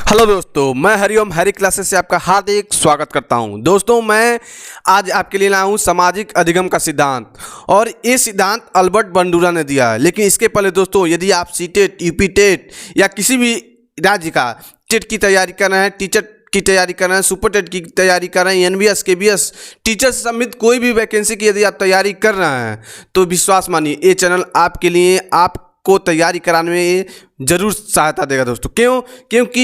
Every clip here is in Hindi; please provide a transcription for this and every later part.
हेलो दोस्तों, मैं हरिओम हैरी क्लासेस से आपका हार्दिक स्वागत करता हूं। दोस्तों, मैं आज आपके लिए लाया हूं सामाजिक अधिगम का सिद्धांत, और ये सिद्धांत अल्बर्ट बंडूरा ने दिया है। लेकिन इसके पहले दोस्तों, यदि आप सीटेट, यूपी टेट या किसी भी राज्य का टेट की तैयारी कर रहे हैं, टीचर की तैयारी कर रहे हैं, सुपर टेट की तैयारी कर रहे हैं, एनबीएस केबीएस टीचर से संबंधित कोई भी वैकेंसी की यदि आप तैयारी कर रहे हैं तो विश्वास मानिए ये चैनल आपके लिए आपको तैयारी कराने में ज़रूर सहायता देगा दोस्तों। क्यों? क्योंकि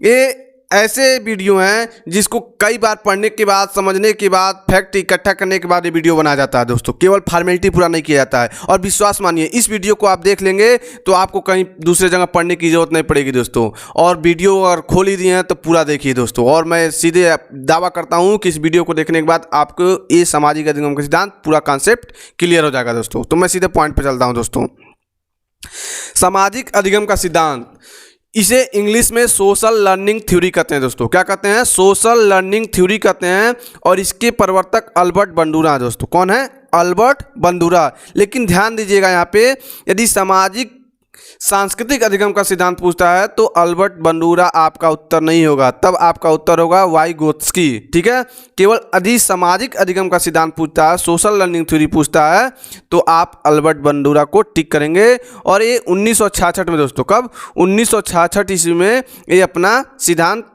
ये ऐसे वीडियो हैं जिसको कई बार पढ़ने के बाद, समझने के बाद, फैक्ट इकट्ठा करने के बाद ये वीडियो बनाया जाता है दोस्तों। केवल फॉर्मेलिटी पूरा नहीं किया जाता है। और विश्वास मानिए, इस वीडियो को आप देख लेंगे तो आपको कहीं दूसरे जगह पढ़ने की जरूरत नहीं पड़ेगी दोस्तों। और वीडियो अगर खोल ही दिए हैं तो पूरा देखिए दोस्तों। और मैं सीधे दावा करता हूँ कि इस वीडियो को देखने के बाद आपको ये सामाजिक अधिगम का सिद्धांत पूरा कॉन्सेप्ट क्लियर हो जाएगा दोस्तों। तो मैं सीधे पॉइंट पर चलता हूँ दोस्तों। सामाजिक अधिगम का सिद्धांत, इसे इंग्लिश में सोशल लर्निंग थ्योरी कहते हैं दोस्तों। क्या कहते हैं? सोशल लर्निंग थ्योरी कहते हैं। और इसके प्रवर्तक अल्बर्ट बंडूरा हैं दोस्तों। कौन है? Albert Bandura. लेकिन ध्यान दीजिएगा, यहाँ पे यदि सामाजिक सांस्कृतिक अधिगम का सिद्धांत पूछता है तो अल्बर्ट बंडूरा आपका उत्तर नहीं होगा, तब आपका उत्तर होगा वाइगोत्स्की। ठीक है। केवल यदि सामाजिक अधिगम का सिद्धांत पूछता है, सोशल लर्निंग थ्योरी पूछता है, तो आप अल्बर्ट बंडूरा को टिक करेंगे। और ये 1966 में दोस्तों, कब? 1966 ईस्वी में ये अपना सिद्धांत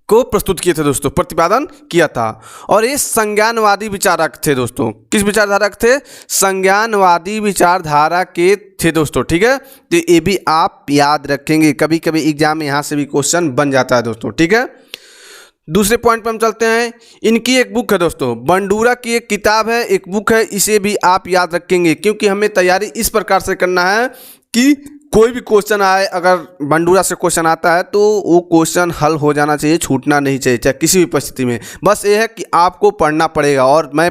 को प्रस्तुत किए थे दोस्तों, प्रतिपादन किया था। और ये संज्ञानवादी विचारक थे दोस्तों। किस विचारधारक थे? संज्ञानवादी विचारधारा के थे दोस्तों। ठीक है। तो ये भी आप याद रखेंगे, कभी कभी एग्जाम में यहाँ से भी क्वेश्चन बन जाता है दोस्तों। ठीक है। दूसरे पॉइंट पर हम चलते हैं। इनकी एक बुक है दोस्तों, बंडूरा की एक किताब है, एक बुक है, इसे भी आप याद रखेंगे। क्योंकि हमें तैयारी इस प्रकार से करना है कि कोई भी क्वेश्चन आए, अगर बंडूरा से क्वेश्चन आता है तो वो क्वेश्चन हल हो जाना चाहिए, छूटना नहीं चाहिए, चाहे किसी भी परिस्थिति में। बस ये है कि आपको पढ़ना पड़ेगा। और मैं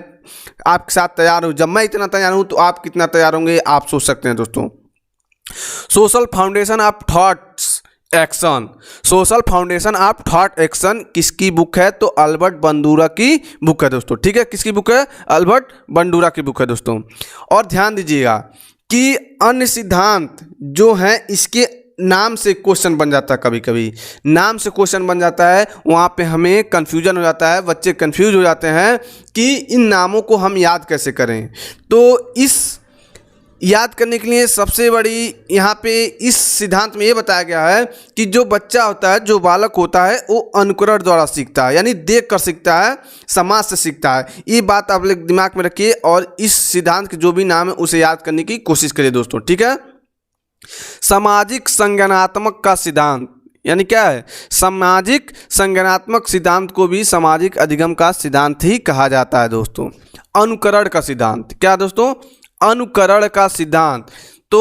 आपके साथ तैयार हूँ। जब मैं इतना तैयार हूँ तो आप कितना तैयार होंगे आप सोच सकते हैं दोस्तों। Social foundation of thoughts action, social foundation of thought action किसकी बुक है? तो अल्बर्ट बंडूरा की बुक है दोस्तों। ठीक है। किसकी बुक है? अल्बर्ट बंडूरा की बुक है दोस्तों। और ध्यान दीजिएगा कि अन्य सिद्धांत जो हैं इसके नाम से क्वेश्चन बन जाता है, कभी कभी नाम से क्वेश्चन बन जाता है, वहाँ पे हमें कन्फ्यूजन हो जाता है, बच्चे कंफ्यूज हो जाते हैं कि इन नामों को हम याद कैसे करें। तो इस याद करने के लिए सबसे बड़ी यहाँ पे इस सिद्धांत में ये बताया गया है कि जो बच्चा होता है, जो बालक होता है, वो अनुकरण द्वारा सीखता है, यानी देख कर सीखता है, समाज से सीखता है। ये बात आप लोग दिमाग में रखिए और इस सिद्धांत के जो भी नाम है उसे याद करने की कोशिश करिए दोस्तों। ठीक है। सामाजिक संज्ञानात्मक का सिद्धांत, यानी क्या है? सामाजिक संज्ञानात्मक सिद्धांत को भी सामाजिक अधिगम का सिद्धांत ही कहा जाता है दोस्तों। अनुकरण का सिद्धांत, क्या दोस्तों? अनुकरण का सिद्धांत। तो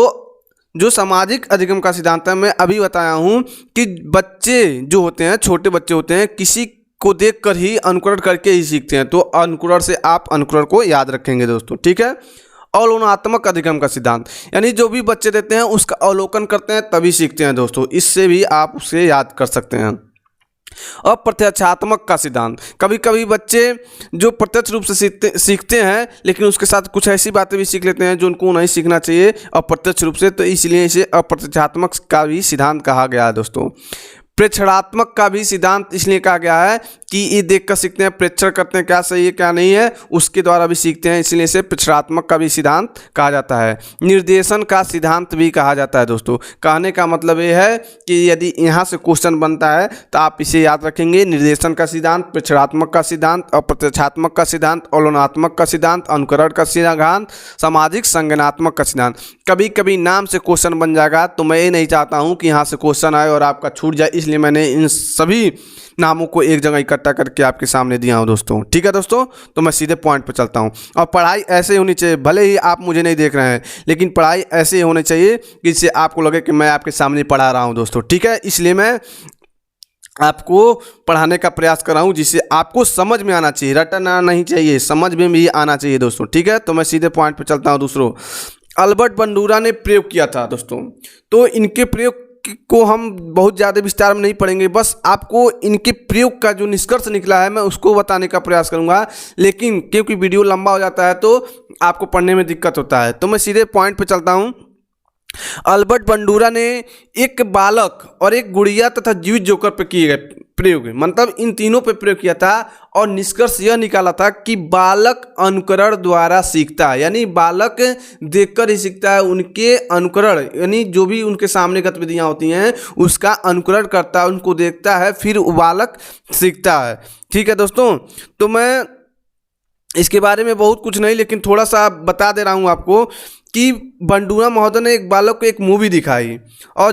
जो सामाजिक अधिगम का सिद्धांत है, मैं अभी बताया हूँ कि बच्चे जो होते हैं, छोटे बच्चे होते हैं, किसी को देखकर ही अनुकरण करके ही सीखते हैं। तो अनुकरण से आप अनुकरण को याद रखेंगे दोस्तों। ठीक है। अवलोकनात्मक अधिगम का सिद्धांत, यानी जो भी बच्चे देते हैं उसका अवलोकन करते हैं तभी सीखते हैं दोस्तों। इससे भी आप उसे याद कर सकते हैं। अप्रत्यक्षात्मक का सिद्धांत, कभी कभी बच्चे जो प्रत्यक्ष रूप से सीखते हैं लेकिन उसके साथ कुछ ऐसी बातें भी सीख लेते हैं जो उनको नहीं सीखना चाहिए अप्रत्यक्ष रूप से, तो इसलिए इसे अप्रत्यक्षात्मक का भी सिद्धांत कहा गया है दोस्तों। प्रेक्षणात्मक का भी सिद्धांत इसलिए कहा गया है कि ये देख कर सीखते हैं, प्रेक्षण करते हैं क्या सही है क्या नहीं है, उसके द्वारा भी सीखते हैं, इसलिए इसे प्रेक्षणात्मक का भी सिद्धांत कहा जाता है। निर्देशन का सिद्धांत भी कहा जाता है दोस्तों। कहने का मतलब ये है कि यदि यहाँ से क्वेश्चन बनता है तो आप इसे याद रखेंगे। निर्देशन का सिद्धांत, प्रेक्षणात्मक का सिद्धांत, अप्रत्यक्षात्मक का सिद्धांत, अवलोकनात्मक का सिद्धांत, अनुकरण का सिद्धांत, सामाजिक संज्ञानात्मक का सिद्धांत। कभी कभी नाम से क्वेश्चन बन जाएगा, तो मैं ये नहीं चाहता हूँ कि यहाँ से क्वेश्चन आए और आपका छूट जाए, इसलिए मैंने इन सभी नामों को एक जगह इकट्ठा करके आपके सामने दिया हूं दोस्तों। ठीक है दोस्तों। तो मैं सीधे पॉइंट पर चलता हूं। और पढ़ाई ऐसे होनी चाहिए, भले ही आप मुझे नहीं देख रहे हैं, लेकिन पढ़ाई ऐसे होनी चाहिए कि जिससे आपको लगे कि मैं आपके सामने पढ़ा रहा हूं दोस्तों। ठीक है। इसलिए मैं आपको पढ़ाने का प्रयास कर रहा हूँ जिससे आपको समझ में आना चाहिए, रटना नहीं चाहिए, समझ में भी आना चाहिए दोस्तों। ठीक है। तो मैं सीधे पॉइंट पर चलता हूँ। दूसरों, अल्बर्ट बंडूरा ने प्रयोग किया था दोस्तों। तो इनके प्रयोग को हम बहुत ज़्यादा विस्तार में नहीं पढ़ेंगे, बस आपको इनके प्रयोग का जो निष्कर्ष निकला है मैं उसको बताने का प्रयास करूंगा। लेकिन क्योंकि वीडियो लंबा हो जाता है तो आपको पढ़ने में दिक्कत होता है, तो मैं सीधे पॉइंट पे चलता हूं। अल्बर्ट बंडूरा ने एक बालक और एक गुड़िया तथा जीवित जोकर पर किए गए प्रयोग, मतलब इन तीनों पर प्रयोग किया था और निष्कर्ष यह निकाला था कि बालक अनुकरण द्वारा सीखता है, यानी बालक देखकर ही सीखता है। उनके अनुकरण यानी जो भी उनके सामने गतिविधियां होती हैं उसका अनुकरण करता है, उनको देखता है, फिर वो बालक सीखता है। ठीक है दोस्तों, तो मैं इसके बारे में बहुत कुछ नहीं लेकिन थोड़ा सा बता दे रहा हूँ आपको कि बंडूरा महोदय ने एक बालक को एक मूवी दिखाई और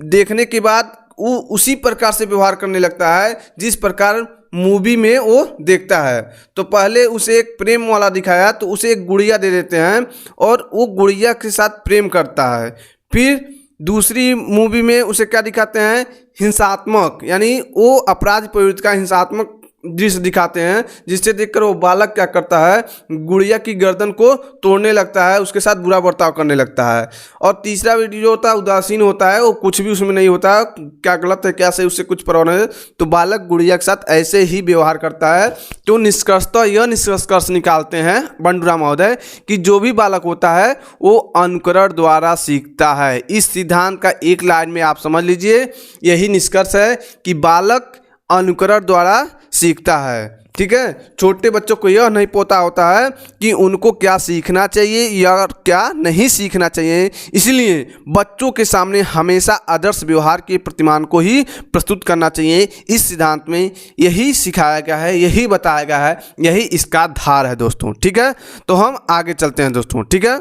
देखने के बाद वो उसी प्रकार से व्यवहार करने लगता है जिस प्रकार मूवी में वो देखता है। तो पहले उसे एक प्रेम वाला दिखाया तो उसे एक गुड़िया दे देते हैं और वो गुड़िया के साथ प्रेम करता है। फिर दूसरी मूवी में उसे क्या दिखाते हैं, हिंसात्मक, यानी वो अपराध प्रवृत्ति का हिंसात्मक दृश्य दिखाते हैं, जिससे देखकर वो बालक क्या करता है, गुड़िया की गर्दन को तोड़ने लगता है, उसके साथ बुरा बर्ताव करने लगता है। और तीसरा वीडियो जो होता है उदासीन होता है, वो कुछ भी उसमें नहीं होता, क्या गलत है क्या सही उससे कुछ परवाह नहीं, तो बालक गुड़िया के साथ ऐसे ही व्यवहार करता है। तो निष्कर्षतः यह निष्कर्ष निकालते हैं बंडूरा महोदय कि जो भी बालक होता है वो अनुकरण द्वारा सीखता है। इस सिद्धांत का एक लाइन में आप समझ लीजिए, यही निष्कर्ष है कि बालक अनुकरण द्वारा सीखता है। ठीक है, छोटे बच्चों को यह नहीं पता होता है कि उनको क्या सीखना चाहिए या क्या नहीं सीखना चाहिए, इसलिए बच्चों के सामने हमेशा आदर्श व्यवहार के प्रतिमान को ही प्रस्तुत करना चाहिए। इस सिद्धांत में यही सिखाया गया है, यही बताया गया है, यही इसका धार है दोस्तों। ठीक है, तो हम आगे चलते हैं दोस्तों। ठीक है,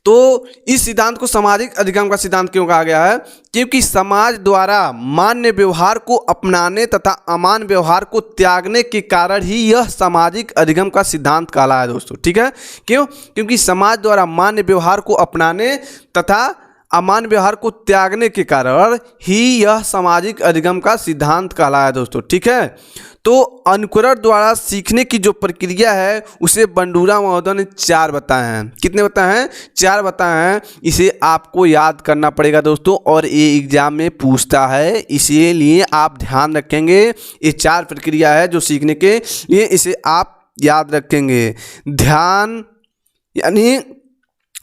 तो इस सिद्धांत को सामाजिक अधिगम का सिद्धांत क्यों कहा गया है, क्योंकि समाज द्वारा मान्य व्यवहार को अपनाने तथा अमान्य व्यवहार को त्यागने के कारण ही यह सामाजिक अधिगम का सिद्धांत कहलाया है दोस्तों। ठीक है, क्यों, क्योंकि समाज द्वारा मान्य व्यवहार को अपनाने तथा अमान्य व्यवहार को त्यागने के कारण ही यह सामाजिक अधिगम का सिद्धांत कहलाया है दोस्तों। ठीक है, तो अनुकरण द्वारा सीखने की जो प्रक्रिया है उसे बंडूरा महोदय ने 4 बताए हैं। कितने बताए हैं? 4 बताए हैं। इसे आपको याद करना पड़ेगा दोस्तों और ये एग्जाम में पूछता है, इसीलिए आप ध्यान रखेंगे। ये 4 प्रक्रिया है जो सीखने के लिए, इसे आप याद रखेंगे। ध्यान यानी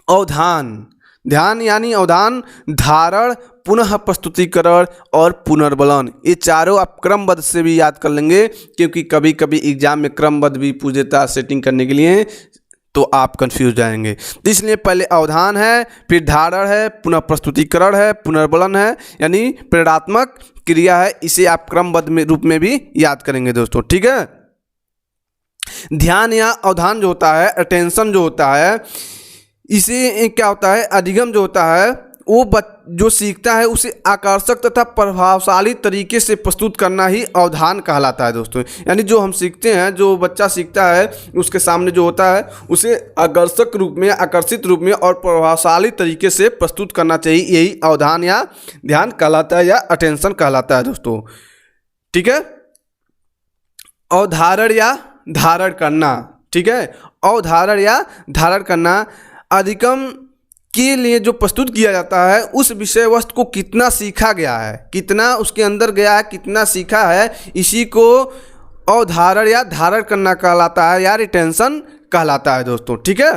अवधान, ध्यान यानी अवधान, धारण, पुनः प्रस्तुतिकरण और पुनर्बलन, ये चारों आप क्रमबद्ध से भी याद कर लेंगे, क्योंकि कभी कभी एग्जाम में क्रमबद्ध भी पूछ देता है सेटिंग करने के लिए, तो आप कंफ्यूज जाएंगे। तो इसलिए पहले अवधान है, फिर धारण है, पुनः प्रस्तुतिकरण है, पुनर्बलन है यानी प्रेरणात्मक क्रिया है। इसे आप क्रमबद्ध में रूप में भी याद करेंगे दोस्तों। ठीक है, ध्यान या अवधान जो होता है, अटेंशन जो होता है, इसे क्या होता है, अधिगम जो होता है वो जो सीखता है उसे आकर्षक तथा प्रभावशाली तरीके से प्रस्तुत करना ही अवधान कहलाता है दोस्तों। यानी जो हम सीखते हैं, जो बच्चा सीखता है उसके सामने जो होता है उसे आकर्षक रूप में, आकर्षित रूप में और प्रभावशाली तरीके से प्रस्तुत करना चाहिए, यही अवधान या ध्यान कहलाता है या अटेंशन कहलाता है दोस्तों। ठीक है, अवधारण या धारण करना। ठीक है, अवधारण या धारण करना अधिगम के लिए जो प्रस्तुत किया जाता है उस विषय वस्तु को कितना सीखा गया है, कितना उसके अंदर गया है, कितना सीखा है, इसी को अवधारण या धारण करना कहलाता है या रिटेंशन कहलाता है दोस्तों। ठीक है,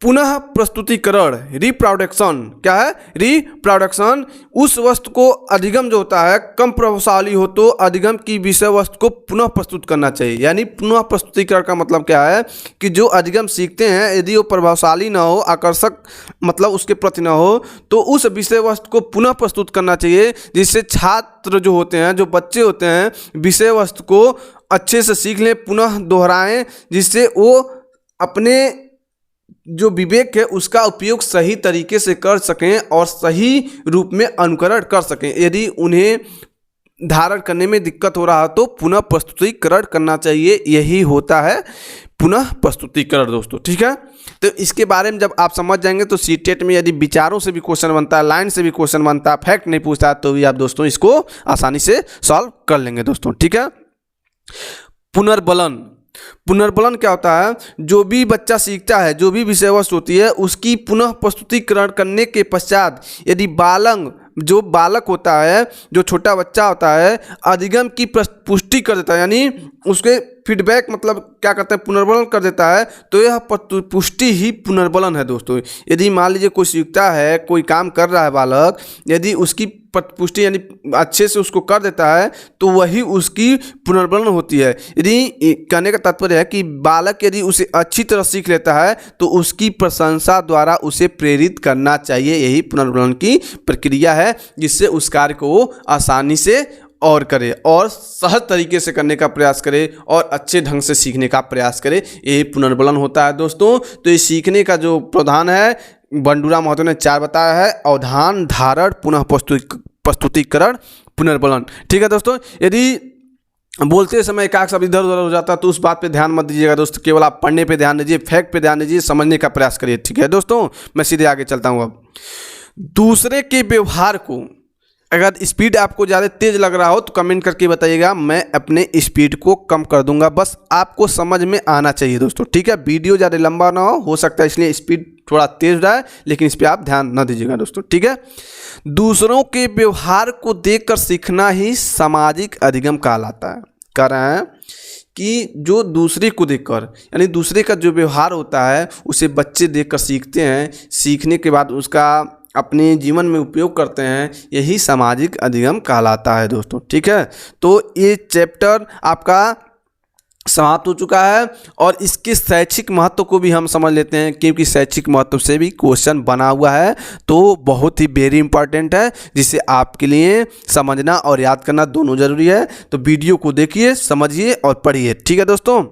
पुनः प्रस्तुतिकरण, रिप्रोडक्शन, क्या है, रिप्रोडक्शन, उस वस्तु को अधिगम जो होता है कम प्रभावशाली हो तो अधिगम की विषय वस्तु को पुनः प्रस्तुत करना चाहिए। यानी पुनः प्रस्तुतिकरण का मतलब क्या है कि जो अधिगम सीखते हैं यदि वो प्रभावशाली ना हो, आकर्षक मतलब उसके प्रति ना हो, तो उस विषय वस्तु को पुनः प्रस्तुत करना चाहिए, जिससे छात्र जो होते हैं, जो बच्चे होते हैं, विषय वस्तु को अच्छे से सीख लें, पुनः दोहराएं, जिससे वो अपने जो विवेक है उसका उपयोग सही तरीके से कर सकें और सही रूप में अनुकरण कर सकें। यदि उन्हें धारण करने में दिक्कत हो रहा है तो पुनः प्रस्तुतिकरण करना चाहिए, यही होता है पुनः प्रस्तुतिकरण दोस्तों। ठीक है, तो इसके बारे में जब आप समझ जाएंगे तो सीटेट में यदि विचारों से भी क्वेश्चन बनता है, लाइन से भी क्वेश्चन बनता है, फैक्ट नहीं पूछता है, तो भी आप दोस्तों इसको आसानी से सॉल्व कर लेंगे दोस्तों। ठीक है, पुनर्बलन, पुनर्बलन क्या होता है, जो भी बच्चा सीखता है, जो भी विषय वस्तु होती है उसकी पुनः प्रस्तुतिकरण करने के पश्चात यदि जो बालक होता है, जो छोटा बच्चा होता है, अधिगम की पुष्टि कर देता है, यानी उसके फीडबैक मतलब क्या करते हैं, पुनर्बलन कर देता है, तो यह पुष्टि ही पुनर्बलन है दोस्तों। यदि मान लीजिए कोई सीखता है, कोई काम कर रहा है बालक, यदि उसकी पुष्टि यानी अच्छे से उसको कर देता है तो वही उसकी पुनर्बलन होती है। यदि कहने का तात्पर्य है कि बालक यदि उसे अच्छी तरह सीख लेता है तो उसकी प्रशंसा द्वारा उसे प्रेरित करना चाहिए। यही पुनर्बलन की प्रक्रिया है, जिससे उस कार्य को वो आसानी से और करे और सहज तरीके से करने का प्रयास करे और अच्छे ढंग से सीखने का प्रयास करे। यही पुनर्बलन होता है दोस्तों। तो ये सीखने का जो प्रावधान है बंडूरा महतो ने 4 बताया है: अवधान, धारण, पुनः प्रस्तुतिकरण, पुनर्बलन। ठीक है दोस्तों, यदि बोलते समय एकाक शब्द इधर उधर हो जाता है तो उस बात पे ध्यान मत दीजिएगा दोस्तों, केवल आप पढ़ने पे ध्यान दीजिए, फैक्ट पे ध्यान दीजिए, समझने का प्रयास करिए। ठीक है दोस्तों, मैं सीधे आगे चलता हूँ। अब दूसरे के व्यवहार को, अगर स्पीड आपको ज़्यादा तेज़ लग रहा हो तो कमेंट करके बताइएगा, मैं अपने स्पीड को कम कर दूंगा। बस आपको समझ में आना चाहिए दोस्तों। ठीक है, वीडियो ज़्यादा लंबा ना हो सकता है इसलिए स्पीड थोड़ा तेज रहा है, लेकिन इस पर आप ध्यान न दीजिएगा दोस्तों। ठीक है, दूसरों के व्यवहार को देखकर सीखना ही सामाजिक अधिगम कहलाता है। कह रहे हैं कि जो दूसरे को देखकर, यानी दूसरे का जो व्यवहार होता है उसे बच्चे देखकर सीखते हैं, सीखने के बाद उसका अपने जीवन में उपयोग करते हैं, यही सामाजिक अधिगम कहलाता है दोस्तों। ठीक है, तो ये चैप्टर आपका समाप्त हो चुका है और इसके शैक्षिक महत्व को भी हम समझ लेते हैं, क्योंकि शैक्षिक महत्व से भी क्वेश्चन बना हुआ है, तो बहुत ही वेरी इंपॉर्टेंट है, जिसे आपके लिए समझना और याद करना दोनों जरूरी है। तो वीडियो को देखिए, समझिए और पढ़िए। ठीक है दोस्तों,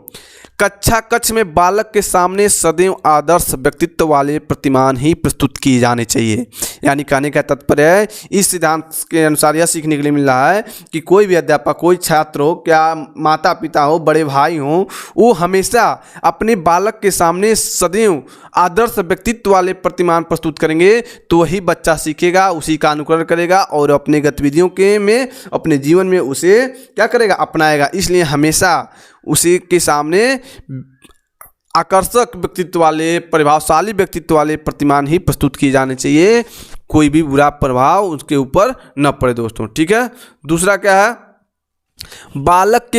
कक्षा कक्ष में बालक के सामने सदैव आदर्श व्यक्तित्व वाले प्रतिमान ही प्रस्तुत किए जाने चाहिए। यानी कहने का तात्पर्य है, इस सिद्धांत के अनुसार यह सीखने के लिए मिल रहा है कि कोई भी अध्यापक, कोई छात्र हो, क्या माता पिता हो, बड़े भाई हो, वो हमेशा अपने बालक के सामने सदैव आदर्श व्यक्तित्व वाले प्रतिमान प्रस्तुत करेंगे, तो वही बच्चा सीखेगा, उसी का अनुकरण करेगा और अपने गतिविधियों के में, अपने जीवन में उसे क्या करेगा, अपनाएगा। इसलिए हमेशा उसी के सामने आकर्षक व्यक्तित्व वाले, प्रभावशाली व्यक्तित्व वाले प्रतिमान ही प्रस्तुत किए जाने चाहिए, कोई भी बुरा प्रभाव उसके ऊपर न पड़े दोस्तों। ठीक है, दूसरा क्या है, बालक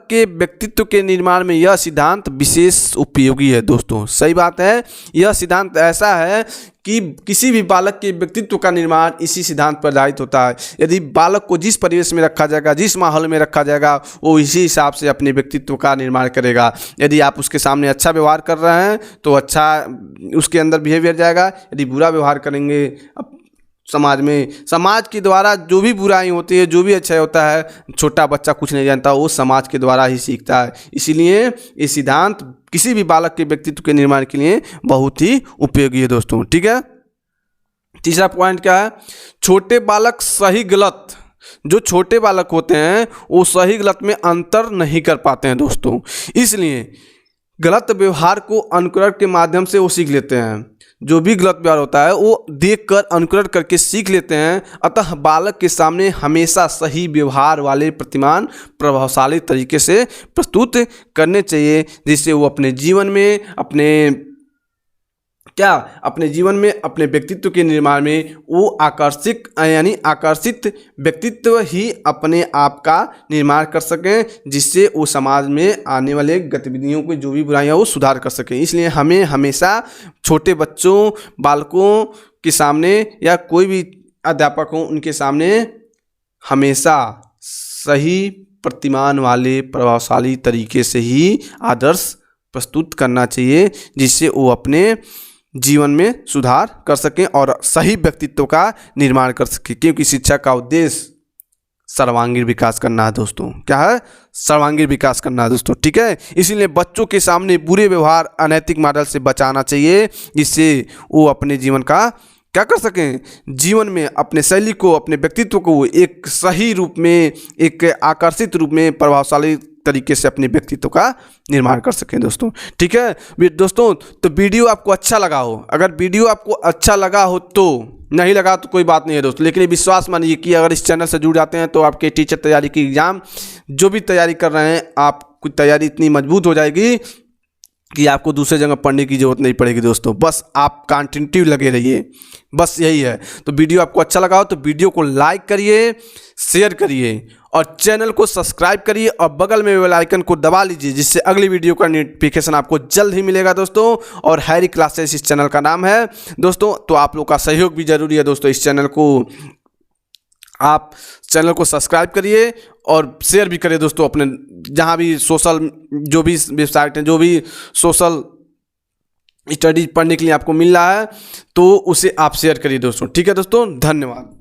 के व्यक्तित्व के निर्माण में यह सिद्धांत विशेष उपयोगी है दोस्तों। सही बात है, यह सिद्धांत ऐसा है कि किसी भी बालक के व्यक्तित्व का निर्माण इसी सिद्धांत पर आधारित होता है। यदि बालक को जिस परिवेश में रखा जाएगा, जिस माहौल में रखा जाएगा, वो इसी हिसाब से अपने व्यक्तित्व का निर्माण करेगा। यदि आप उसके सामने अच्छा व्यवहार कर रहे हैं तो अच्छा उसके अंदर बिहेवियर जाएगा, यदि बुरा व्यवहार करेंगे समाज के द्वारा जो भी बुराई होती है, जो भी अच्छा होता है, छोटा बच्चा कुछ नहीं जानता, वो समाज के द्वारा ही सीखता है। इसीलिए ये सिद्धांत किसी भी बालक के व्यक्तित्व के निर्माण के लिए बहुत ही उपयोगी है दोस्तों। ठीक है, तीसरा पॉइंट क्या है, छोटे बालक सही गलत, जो छोटे बालक होते हैं वो सही गलत में अंतर नहीं कर पाते हैं दोस्तों, इसलिए गलत व्यवहार को अनुकरण के माध्यम से वो सीख लेते हैं। जो भी गलत व्यवहार होता है वो देखकर अनुकरण करके सीख लेते हैं। अतः बालक के सामने हमेशा सही व्यवहार वाले प्रतिमान प्रभावशाली तरीके से प्रस्तुत करने चाहिए, जिससे वो अपने जीवन में अपने व्यक्तित्व के निर्माण में वो आकर्षित व्यक्तित्व ही अपने आप का निर्माण कर सकें, जिससे वो समाज में आने वाले गतिविधियों को, जो भी बुराइयां, वो सुधार कर सकें। इसलिए हमें हमेशा छोटे बच्चों, बालकों के सामने या कोई भी अध्यापक हो उनके सामने हमेशा सही प्रतिमान वाले प्रभावशाली तरीके से ही आदर्श प्रस्तुत करना चाहिए, जिससे वो अपने जीवन में सुधार कर सकें और सही व्यक्तित्व का निर्माण कर सकें। क्योंकि शिक्षा का उद्देश्य सर्वांगीण विकास करना है दोस्तों। क्या है? सर्वांगीण विकास करना है दोस्तों। ठीक है, इसीलिए बच्चों के सामने बुरे व्यवहार, अनैतिक मॉडल से बचाना चाहिए, जिससे वो अपने जीवन का क्या कर सकें, जीवन में अपने शैली को, अपने व्यक्तित्व को एक सही रूप में, एक आकर्षित रूप में, प्रभावशाली तरीके से अपने व्यक्तित्व का निर्माण कर सकें दोस्तों। ठीक है दोस्तों, तो वीडियो आपको अच्छा लगा हो, अगर वीडियो आपको अच्छा लगा हो तो, नहीं लगा तो कोई बात नहीं है दोस्तों, लेकिन विश्वास मानिए कि अगर इस चैनल से जुड़ जाते हैं तो आपके टीचर तैयारी की एग्ज़ाम जो भी तैयारी कर रहे हैं, आपकी तैयारी इतनी मजबूत हो जाएगी कि आपको दूसरे जगह पढ़ने की ज़रूरत नहीं पड़ेगी दोस्तों। बस आप कंटिन्यू लगे रहिए, बस यही है। तो वीडियो आपको अच्छा लगा हो तो वीडियो को लाइक करिए, शेयर करिए और चैनल को सब्सक्राइब करिए और बगल में बेल आइकन को दबा लीजिए, जिससे अगली वीडियो का नोटिफिकेशन आपको जल्द ही मिलेगा दोस्तों। और हैरी क्लासेस इस चैनल का नाम है दोस्तों, तो आप लोग का सहयोग भी जरूरी है दोस्तों। इस चैनल को सब्सक्राइब करिए और शेयर भी करिए दोस्तों, अपने जहाँ भी सोशल जो भी वेबसाइट हैं, जो भी सोशल स्टडीज पढ़ने के लिए आपको मिल रहा है, तो उसे आप शेयर करिए दोस्तों। ठीक है दोस्तों, धन्यवाद।